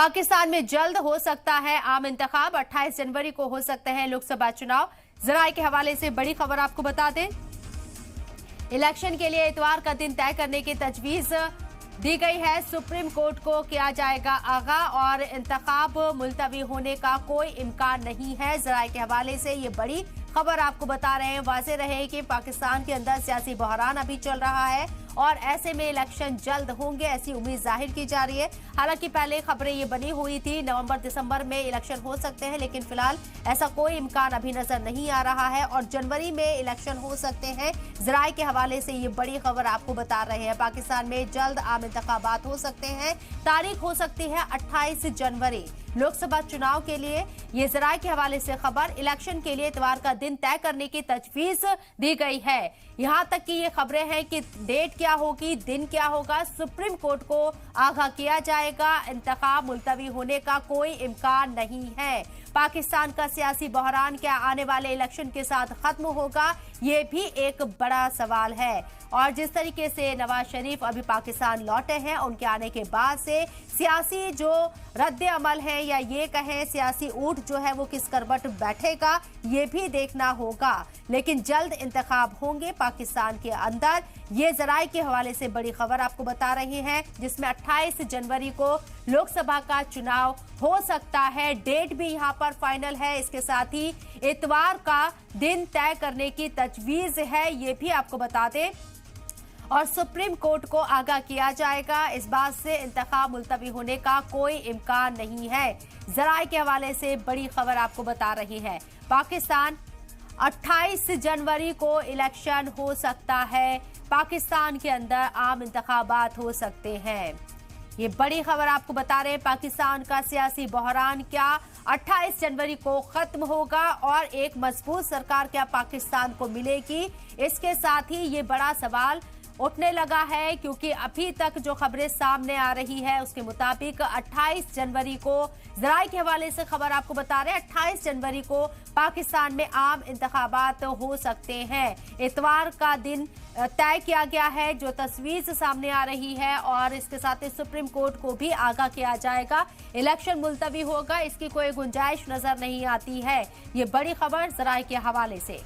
पाकिस्तान में जल्द हो सकता है आम इंतखाब। 28 जनवरी को हो सकते हैं लोकसभा चुनाव। जराये के हवाले से बड़ी खबर आपको बता दें, इलेक्शन के लिए इतवार का दिन तय करने की तजवीज दी गई है। सुप्रीम कोर्ट को किया जाएगा आगा और इंतखाब मुलतवी होने का कोई इम्कान नहीं है। जराये के हवाले से ये बड़ी खबर आपको बता रहे हैं। वाज़ेह रहे कि पाकिस्तान के अंदर सियासी बहरान अभी चल रहा है और ऐसे में इलेक्शन जल्द होंगे, ऐसी उम्मीद जाहिर की जा रही है। हालांकि पहले खबरें ये बनी हुई थी नवंबर दिसंबर में इलेक्शन हो सकते हैं, लेकिन फिलहाल ऐसा कोई इम्कान अभी नजर नहीं आ रहा है और जनवरी में इलेक्शन हो सकते हैं। जराये के हवाले से ये बड़ी खबर आपको बता रहे हैं। पाकिस्तान में जल्द आम इंतखाबात हो सकते हैं। तारीख हो सकती है 28 जनवरी लोकसभा चुनाव के लिए। ये जराये के हवाले से खबर, इलेक्शन के लिए इतवार का दिन तय करने की तजवीज दी गई है। यहां तक कि ये खबरें हैं कि डेट क्या होगी, दिन क्या होगा, सुप्रीम कोर्ट को आगाह किया जाएगा। इंतखाब मुलतवी होने का कोई इम्कान नहीं है। पाकिस्तान का सियासी बहरान क्या आने वाले इलेक्शन के साथ खत्म होगा, ये भी एक बड़ा सवाल है। और जिस तरीके से नवाज शरीफ अभी पाकिस्तान लौटे हैं, उनके आने के बाद से सियासी जो रद्द अमल है या ये कहें सियासी ऊंट जो है वो किस करवट बैठेगा, ये भी देखना होगा। लेकिन जल्द इंतखाब होंगे पाकिस्तान के अंदर। ये जराये के हवाले से बड़ी खबर आपको बता रही है, जिसमें 28 जनवरी को लोकसभा का चुनाव हो सकता है। डेट भी यहां पर फाइनल है। इसके साथ ही इतवार का दिन तय करने की तजवीज है, ये भी आपको बता दें। और सुप्रीम कोर्ट को आगाह किया जाएगा। इस बात से इंतखाब मुलतवी होने का कोई इम्कान नहीं है। जराये के हवाले से बड़ी खबर आपको बता रही है। पाकिस्तान 28 जनवरी को इलेक्शन हो सकता है। पाकिस्तान के अंदर आम इंतखाबात हो सकते हैं। ये बड़ी खबर आपको बता रहे हैं। पाकिस्तान का सियासी बहरान क्या 28 जनवरी को खत्म होगा और एक मजबूत सरकार क्या पाकिस्तान को मिलेगी, इसके साथ ही ये बड़ा सवाल उठने लगा है। क्योंकि अभी तक जो खबरें सामने आ रही है उसके मुताबिक 28 जनवरी को, जराये के हवाले से खबर आपको बता रहे हैं, 28 जनवरी को पाकिस्तान में आम इंतखाबात हो सकते हैं। इतवार का दिन तय किया गया है, जो तस्वीर सामने आ रही है। और इसके साथ ही सुप्रीम कोर्ट को भी आगाह किया जाएगा। इलेक्शन मुलतवी होगा, इसकी कोई गुंजाइश नजर नहीं आती है। ये बड़ी खबर जराये के हवाले से।